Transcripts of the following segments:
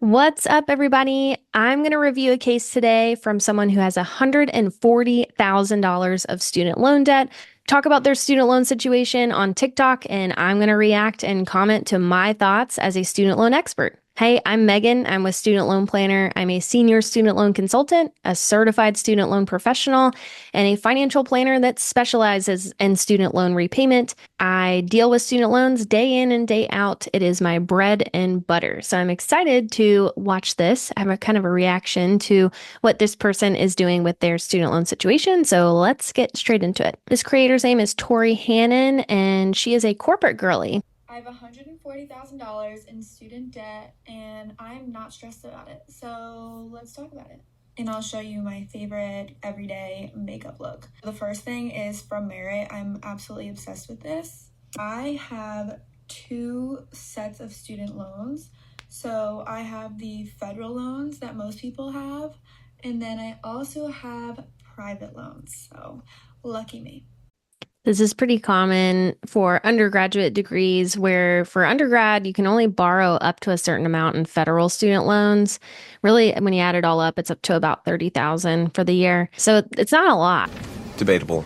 What's up, everybody? I'm going to review a case today from someone who has $140,000 of student loan debt, talk about their student loan situation on TikTok, and I'm going to react and comment to my thoughts as a student loan expert. Hey, I'm Megan. I'm with Student Loan Planner. I'm a senior student loan consultant, a certified student loan professional, and a financial planner that specializes in student loan repayment. I deal with student loans day in and day out. It is my bread and butter. So I'm excited to watch this. I have a kind of a reaction to what this person is doing with their student loan situation. So let's get straight into it. This creator's name is Tori Hannon, and she is a corporate girly. I have $140,000 in student debt and I'm not stressed about it. So let's talk about it. And I'll show you my favorite everyday makeup look. The first thing is from Merit. I'm absolutely obsessed with this. I have two sets of student loans. So I have the federal loans that most people have, and then I also have private loans. So lucky me. This is pretty common for undergraduate degrees, where for undergrad, you can only borrow up to a certain amount in federal student loans. Really, when you add it all up, it's up to about 30,000 for the year. So it's not a lot. Debatable.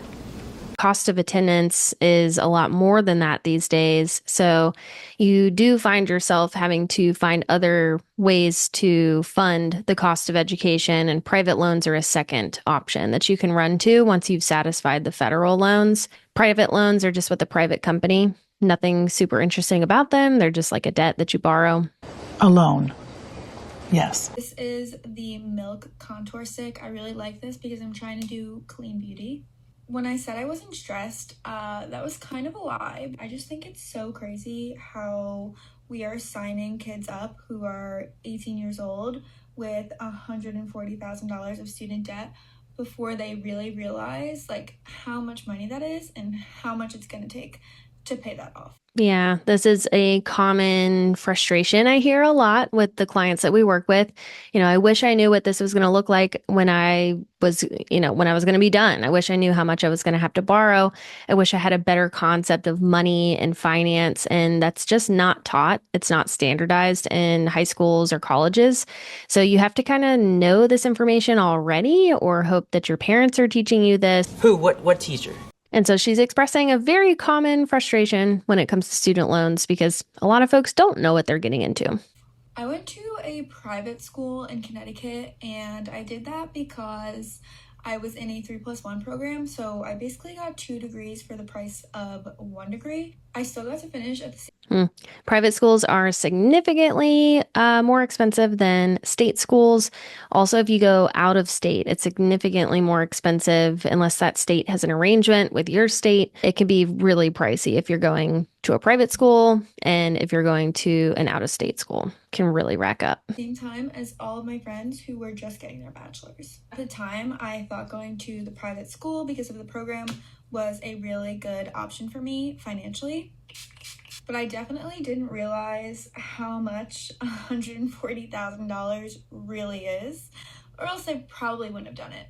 Cost of attendance is a lot more than that these days. So you do find yourself having to find other ways to fund the cost of education, and private loans are a second option that you can run to once you've satisfied the federal loans. Private loans are just with a private company. Nothing super interesting about them. They're just like a debt that you borrow. A loan. Yes. This is the Milk Contour Stick. I really like this because I'm trying to do clean beauty. When I said I wasn't stressed, that was kind of a lie. I just think it's so crazy how we are signing kids up who are 18 years old with $140,000 of student debt before they really realize like how much money that is and how much it's going to take to pay that off. Yeah, this is a common frustration I hear a lot with the clients that we work with. I wish I knew what this was going to look like when I was, when I was going to be done. I wish I knew how much I was going to have to borrow. I wish I had a better concept of money and finance, and that's just not taught. It's not standardized in high schools or colleges. So you have to kind of know this information already, or hope that your parents are teaching you this. Who? What teacher? And so she's expressing a very common frustration when it comes to student loans because a lot of folks don't know what they're getting into. I went to a private school in Connecticut, and I did that because I was in a 3+1 program. So I basically got 2 degrees for the price of 1 degree. I still got to finish at the same. Private schools are significantly more expensive than state schools. Also, if you go out of state, it's significantly more expensive unless that state has an arrangement with your state. It can be really pricey if you're going to a private school, and if you're going to an out-of-state school, can really rack up. Same time as all of my friends who were just getting their bachelor's. At the time, I thought going to the private school because of the program was a really good option for me financially. But I definitely didn't realize how much $140,000 really is, or else I probably wouldn't have done it.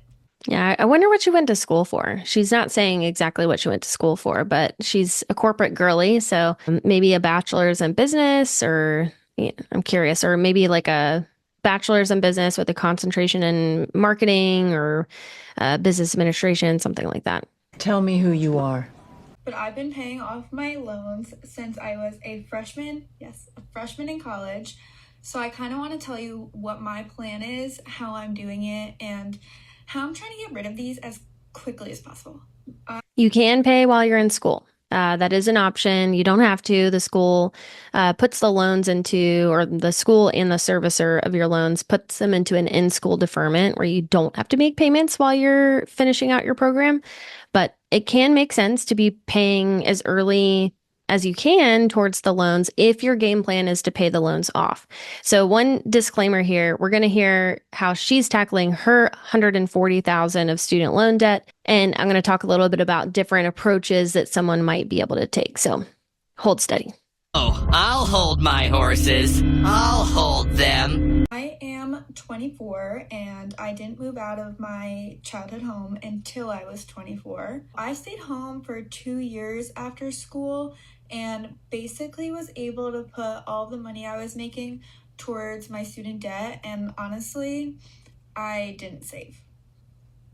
Yeah, I wonder what she went to school for. She's not saying exactly what she went to school for, but she's a corporate girly, so maybe a bachelor's in business, or I'm curious, or maybe like a bachelor's in business with a concentration in marketing or business administration, something like that. Tell me who you are. But I've been paying off my loans since I was a freshman in college. So I kind of want to tell you what my plan is, how I'm doing it, and how I'm trying to get rid of these as quickly as possible. You can pay while you're in school. That is an option. You don't have to. The school puts the loans into, or the school and the servicer of your loans puts them into an in-school deferment where you don't have to make payments while you're finishing out your program. But it can make sense to be paying as early as you can towards the loans if your game plan is to pay the loans off. So one disclaimer here, we're going to hear how she's tackling her 140,000 of student loan debt, and I'm going to talk a little bit about different approaches that someone might be able to take. So hold steady. Oh, I'll hold my horses. I'll hold them. I am 24 and I didn't move out of my childhood home until I was 24. I stayed home for 2 years after school and basically was able to put all the money I was making towards my student debt, and honestly, I didn't save.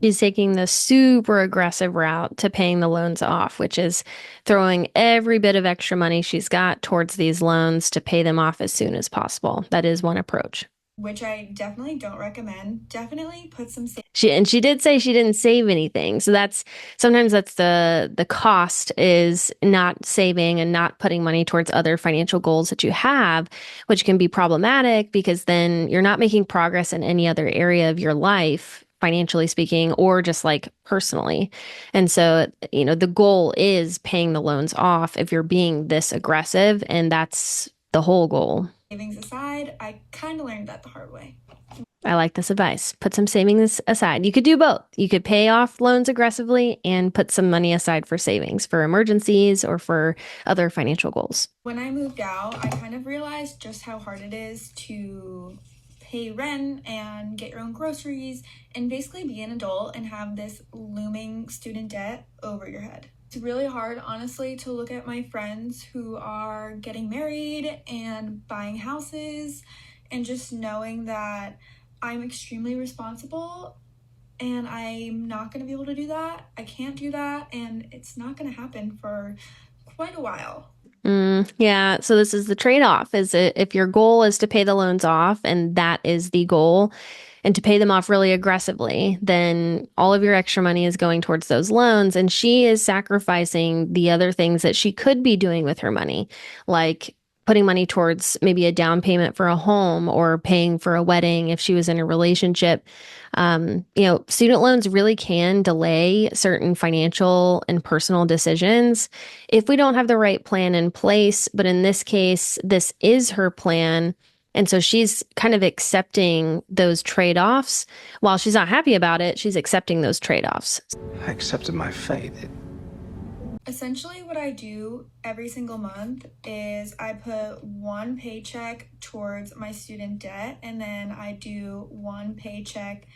She's taking the super aggressive route to paying the loans off, which is throwing every bit of extra money she's got towards these loans to pay them off as soon as possible. That is one approach. Which I definitely don't recommend. Definitely put some She did say she didn't save anything. So that's sometimes that's the cost is not saving and not putting money towards other financial goals that you have, which can be problematic because then you're not making progress in any other area of your life, financially speaking, or just like personally. And so, the goal is paying the loans off if you're being this aggressive, and that's the whole goal. savings aside. I kind of learned that the hard way. I like this advice. Put some savings aside. You could do both. You could pay off loans aggressively and put some money aside for savings, for emergencies or for other financial goals. When I moved out, I kind of realized just how hard it is to pay rent and get your own groceries and basically be an adult and have this looming student debt over your head. It's really hard, honestly, to look at my friends who are getting married and buying houses and just knowing that I'm extremely responsible and I'm not going to be able to do that. I can't do that, and it's not going to happen for quite a while. Yeah. So this is the trade-off is if your goal is to pay the loans off and that is the goal and to pay them off really aggressively, then all of your extra money is going towards those loans. And she is sacrificing the other things that she could be doing with her money, like putting money towards maybe a down payment for a home or paying for a wedding if she was in a relationship. Student loans really can delay certain financial and personal decisions if we don't have the right plan in place. But in this case, this is her plan. And so she's kind of accepting those trade offs. While she's not happy about it, she's accepting those trade offs. I accepted my fate. Essentially, what I do every single month is I put one paycheck towards my student debt, and then I do one paycheck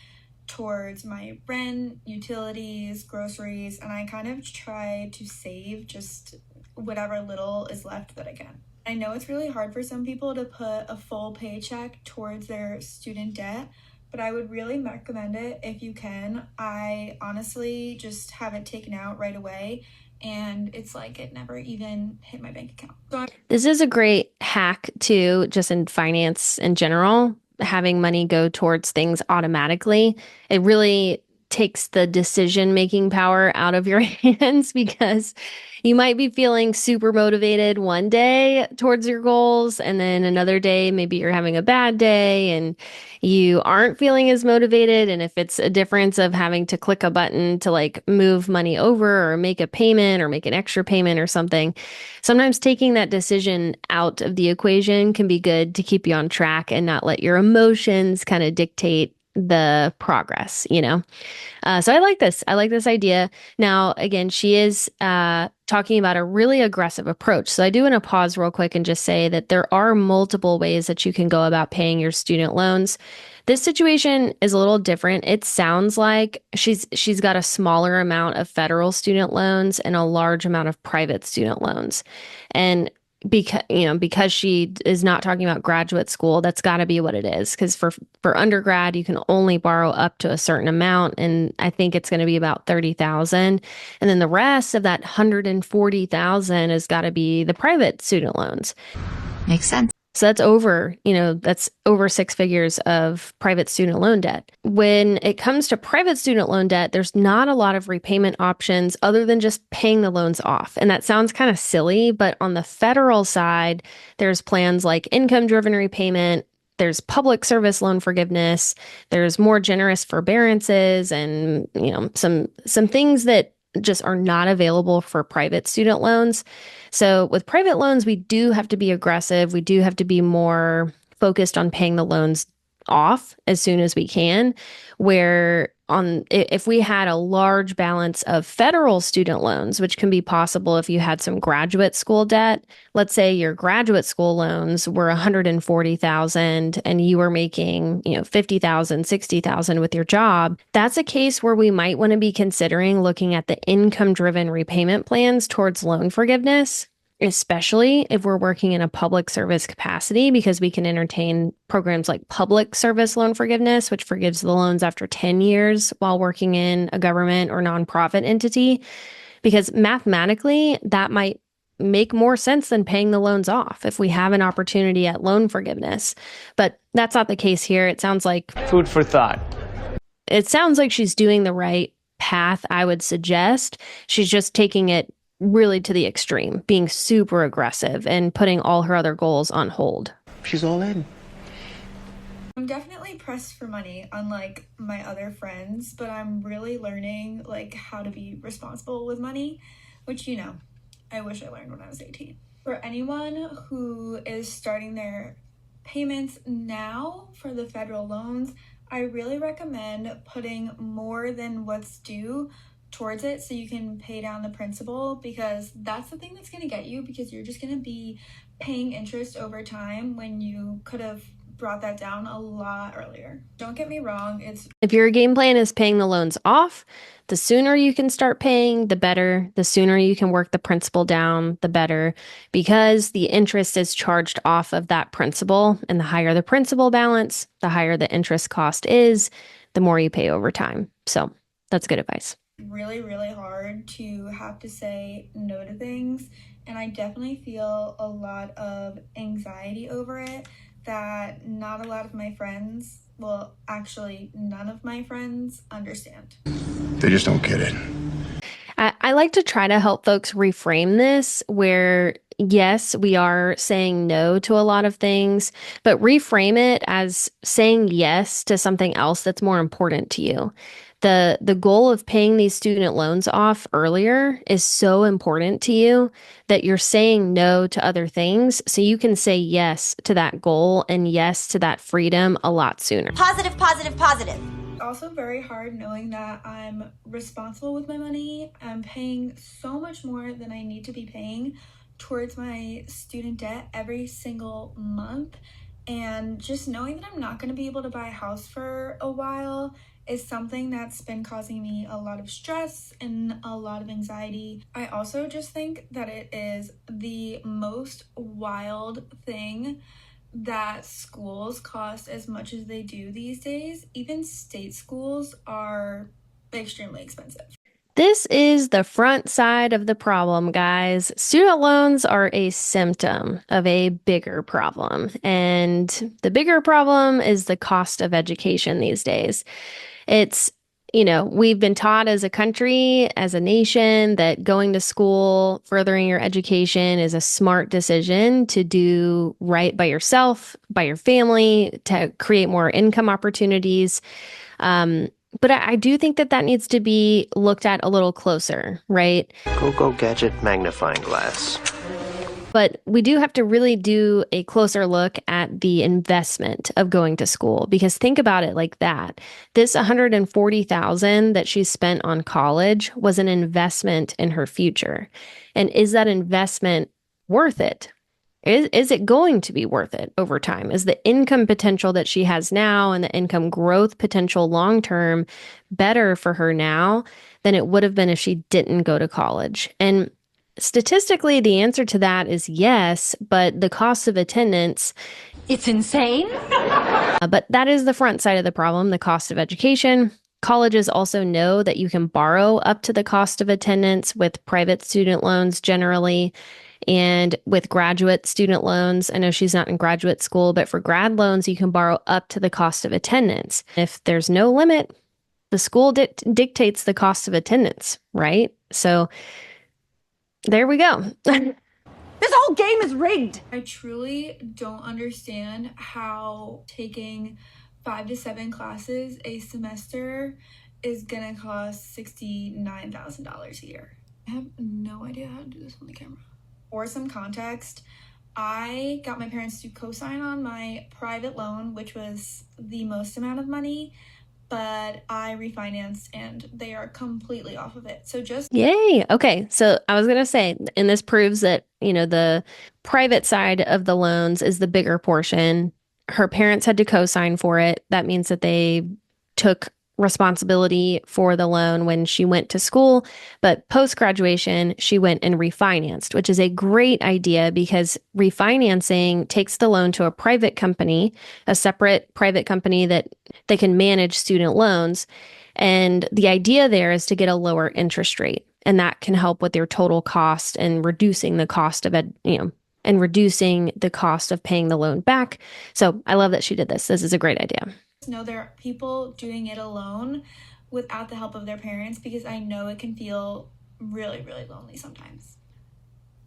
towards my rent, utilities, groceries, and I kind of try to save just whatever little is left that I can. I know it's really hard for some people to put a full paycheck towards their student debt, but I would really recommend it if you can. I honestly just have it taken out right away, and it's like it never even hit my bank account. This is a great hack too, just in finance in general, having money go towards things automatically. It really takes the decision-making power out of your hands because you might be feeling super motivated one day towards your goals, and then another day, maybe you're having a bad day and you aren't feeling as motivated. And if it's a difference of having to click a button to like move money over or make a payment or make an extra payment or something, sometimes taking that decision out of the equation can be good to keep you on track and not let your emotions kind of dictate the progress. So I like this. I like this idea. Now, again, she is talking about a really aggressive approach. So I do want to pause real quick and just say that there are multiple ways that you can go about paying your student loans. This situation is a little different. It sounds like she's got a smaller amount of federal student loans and a large amount of private student loans. And because she is not talking about graduate school, that's got to be what it is. Because for undergrad, you can only borrow up to a certain amount, and I think it's going to be about 30,000, and then the rest of that 140,000 has got to be the private student loans. Makes sense. So that's over 6 figures of private student loan debt. When it comes to private student loan debt, there's not a lot of repayment options other than just paying the loans off. And that sounds kind of silly, but on the federal side, there's plans like income-driven repayment. There's public service loan forgiveness. There's more generous forbearances and, some things that just are not available for private student loans. So with private loans, we do have to be aggressive. We do have to be more focused on paying the loans off as soon as we can. Where if we had a large balance of federal student loans, which can be possible if you had some graduate school debt, let's say your graduate school loans were 140,000 and you were making, 50,000, 60,000 with your job, that's a case where we might want to be considering looking at the income-driven repayment plans towards loan forgiveness. especially if we're working in a public service capacity, because we can entertain programs like public service loan forgiveness, which forgives the loans after 10 years while working in a government or nonprofit entity, because mathematically that might make more sense than paying the loans off if we have an opportunity at loan forgiveness. But that's not the case here. It sounds like Food for thought. she's doing the right path, I would suggest. She's just taking it really to the extreme, being super aggressive and putting all her other goals on hold. She's all in. I'm definitely pressed for money, unlike my other friends, but I'm really learning like how to be responsible with money, which, you know, I wish I learned when I was 18. For anyone who is starting their payments now for the federal loans, I really recommend putting more than what's due towards it so you can pay down the principal, because that's the thing that's going to get you, because you're just going to be paying interest over time when you could have brought that down a lot earlier. Don't get me wrong, If your game plan is paying the loans off, the sooner you can start paying, the better. The sooner you can work the principal down, the better, because the interest is charged off of that principal. And the higher the principal balance, the higher the interest cost is, the more you pay over time. So that's good advice. really, really hard to have to say no to things. And I definitely feel a lot of anxiety over it that not a lot of my friends, well, actually, none of my friends understand. They just don't get it. I like to try to help folks reframe this where, yes, we are saying no to a lot of things, but reframe it as saying yes to something else that's more important to you. The goal of paying these student loans off earlier is so important to you that you're saying no to other things so you can say yes to that goal and yes to that freedom a lot sooner. Positive, positive, positive. Also very hard knowing that I'm responsible with my money. I'm paying so much more than I need to be paying towards my student debt every single month. And just knowing that I'm not going to be able to buy a house for a while is something that's been causing me a lot of stress and a lot of anxiety. I also just think that it is the most wild thing that schools cost as much as they do these days. Even state schools are extremely expensive. This is the front side of the problem, guys. Student loans are a symptom of a bigger problem. And the bigger problem is the cost of education these days. It's, we've been taught as a country, as a nation, that going to school, furthering your education is a smart decision to do right by yourself, by your family, to create more income opportunities. But I do think that needs to be looked at a little closer, right? Go gadget magnifying glass. But we do have to really do a closer look at the investment of going to school, because think about it like that. This $140,000 that she spent on college was an investment in her future. And is that investment worth it? Is it going to be worth it over time? Is the income potential that she has now and the income growth potential long term better for her now than it would have been if she didn't go to college? And statistically, the answer to that is yes, but the cost of attendance, It's insane. but that is the front side of the problem, the cost of education. Colleges also know that you can borrow up to the cost of attendance with private student loans generally, and with graduate student loans. I know she's not in graduate school, but for grad loans, you can borrow up to the cost of attendance. If there's no limit, the school dictates the cost of attendance, right? So there we go. This whole game is rigged. I truly don't understand how taking 5 to 7 classes a semester is gonna cost $69,000 a year. I have no idea how to do this on the camera. For some context, I got my parents to co-sign on my private loan, which was the most amount of money, but I refinanced and they are completely off of it. So just Yay. Okay. So I was going to say, and this proves that, the private side of the loans is the bigger portion. Her parents had to co-sign for it. That means that they took responsibility for the loan when she went to school, but post graduation, she went and refinanced, which is a great idea because refinancing takes the loan to a private company, a separate private company that they can manage student loans. And the idea there is to get a lower interest rate. And that can help with your total cost and reducing the cost of and reducing the cost of paying the loan back. So I love that she did this. This is a great idea. Know there are people doing it alone without the help of their parents, because I know it can feel really, really lonely sometimes.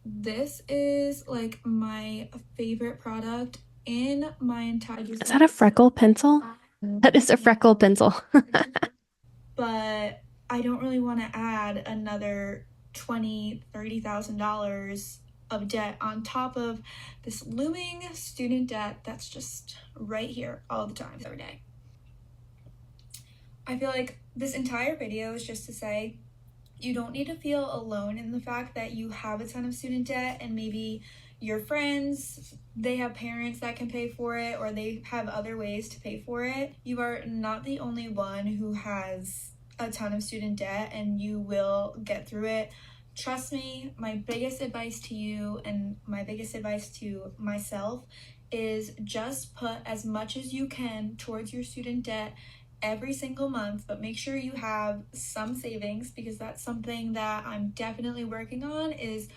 This is like my favorite product in my entire... Is that a freckle pencil? That is a freckle pencil. But I don't really want to add another $20,000, $30,000 of debt on top of this looming student debt that's just right here all the time, every day. I feel like this entire video is just to say you don't need to feel alone in the fact that you have a ton of student debt, and maybe your friends, they have parents that can pay for it, or they have other ways to pay for it. You are not the only one who has a ton of student debt, and you will get through it. Trust me, my biggest advice to you and my biggest advice to myself is just put as much as you can towards your student debt every single month, but make sure you have some savings, because that's something that I'm definitely working on, is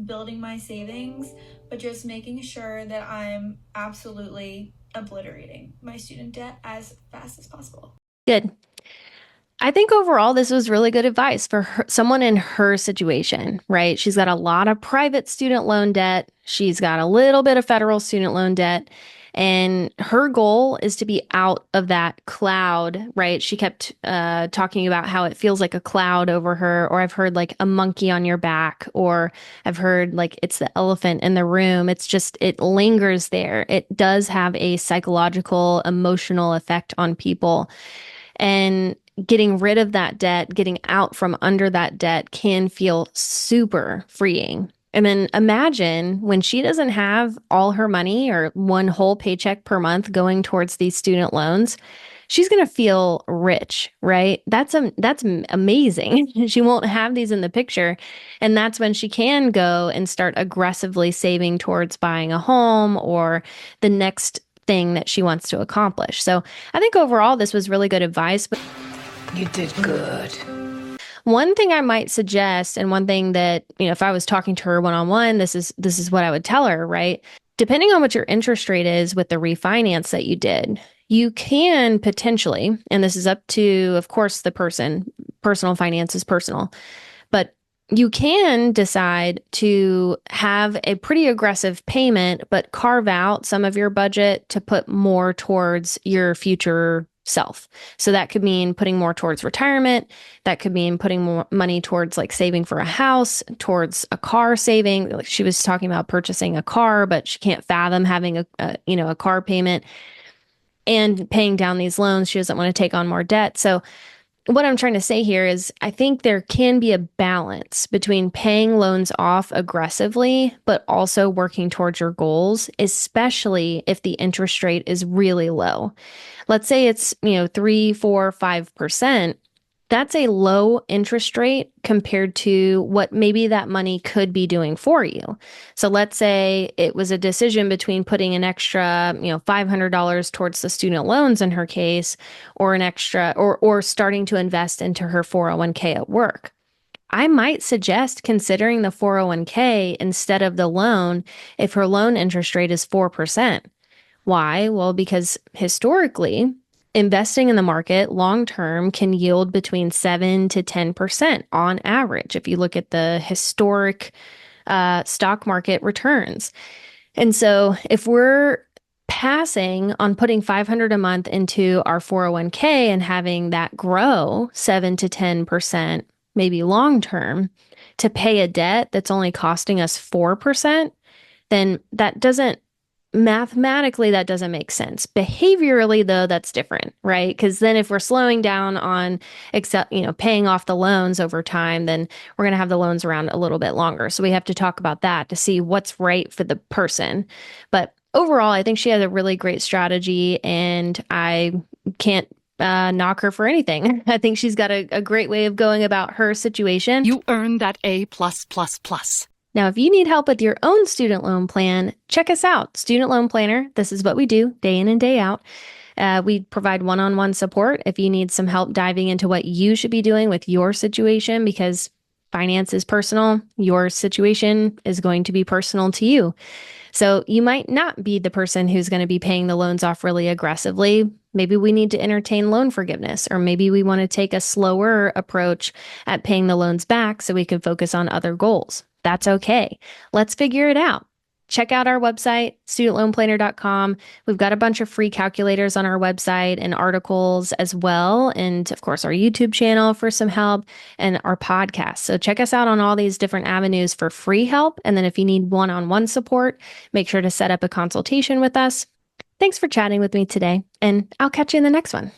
building my savings, but just making sure that I'm absolutely obliterating my student debt as fast as possible. Good. I think overall, this was really good advice for someone in her situation, right? She's got a lot of private student loan debt. She's got a little bit of federal student loan debt. And her goal is to be out of that cloud, right? She kept talking about how it feels like a cloud over her, or I've heard like a monkey on your back, or I've heard like it's the elephant in the room. It's just, it lingers there. It does have a psychological, emotional effect on people. And getting rid of that debt, getting out from under that debt can feel super freeing. And then imagine when she doesn't have all her money or one whole paycheck per month going towards these student loans, she's going to feel rich, right? That's amazing. She won't have these in the picture. And that's when she can go and start aggressively saving towards buying a home or the next thing that she wants to accomplish. So I think overall, this was really good advice. But You did good. one thing I might suggest, and one thing that, if I was talking to her one-on-one, this is what I would tell her, right? Depending on what your interest rate is with the refinance that you did, you can potentially, and this is up to, of course, the personal finance is personal, but you can decide to have a pretty aggressive payment, but carve out some of your budget to put more towards your future self. So that could mean putting more towards retirement. That could mean putting more money towards like saving for a house, towards a car saving. Like she was talking about purchasing a car, but she can't fathom having a car payment and paying down these loans. She doesn't want to take on more debt. So what I'm trying to say here is I think there can be a balance between paying loans off aggressively, but also working towards your goals, especially if the interest rate is really low. Let's say it's, 3, 4, 5%. That's a low interest rate compared to what maybe that money could be doing for you. So let's say it was a decision between putting an extra, $500 towards the student loans in her case, or an extra, or starting to invest into her 401k at work. I might suggest considering the 401k instead of the loan if her loan interest rate is 4%. Why? Well, because historically, investing in the market long term can yield between 7 to 10% on average if you look at the historic stock market returns. And so if we're passing on putting $500 a month into our 401k and having that grow 7 to 10%, maybe long term, to pay a debt that's only costing us 4%, then that doesn't mathematically, that doesn't make sense. Behaviorally, though, that's different, right? Because then if we're slowing down on paying off the loans over time, then we're going to have the loans around a little bit longer. So we have to talk about that to see what's right for the person. But overall, I think she has a really great strategy, and I can't knock her for anything. I think she's got a great way of going about her situation. You earned that A plus plus plus. Now, if you need help with your own student loan plan, check us out. Student Loan Planner. This is what we do day in and day out. We provide one-on-one support if you need some help diving into what you should be doing with your situation, because finance is personal. Your situation is going to be personal to you. So you might not be the person who's going to be paying the loans off really aggressively. Maybe we need to entertain loan forgiveness, or maybe we want to take a slower approach at paying the loans back so we can focus on other goals. That's okay. Let's figure it out. Check out our website, studentloanplanner.com. We've got a bunch of free calculators on our website and articles as well. And of course, our YouTube channel for some help and our podcast. So check us out on all these different avenues for free help. And then if you need one-on-one support, make sure to set up a consultation with us. Thanks for chatting with me today, and I'll catch you in the next one.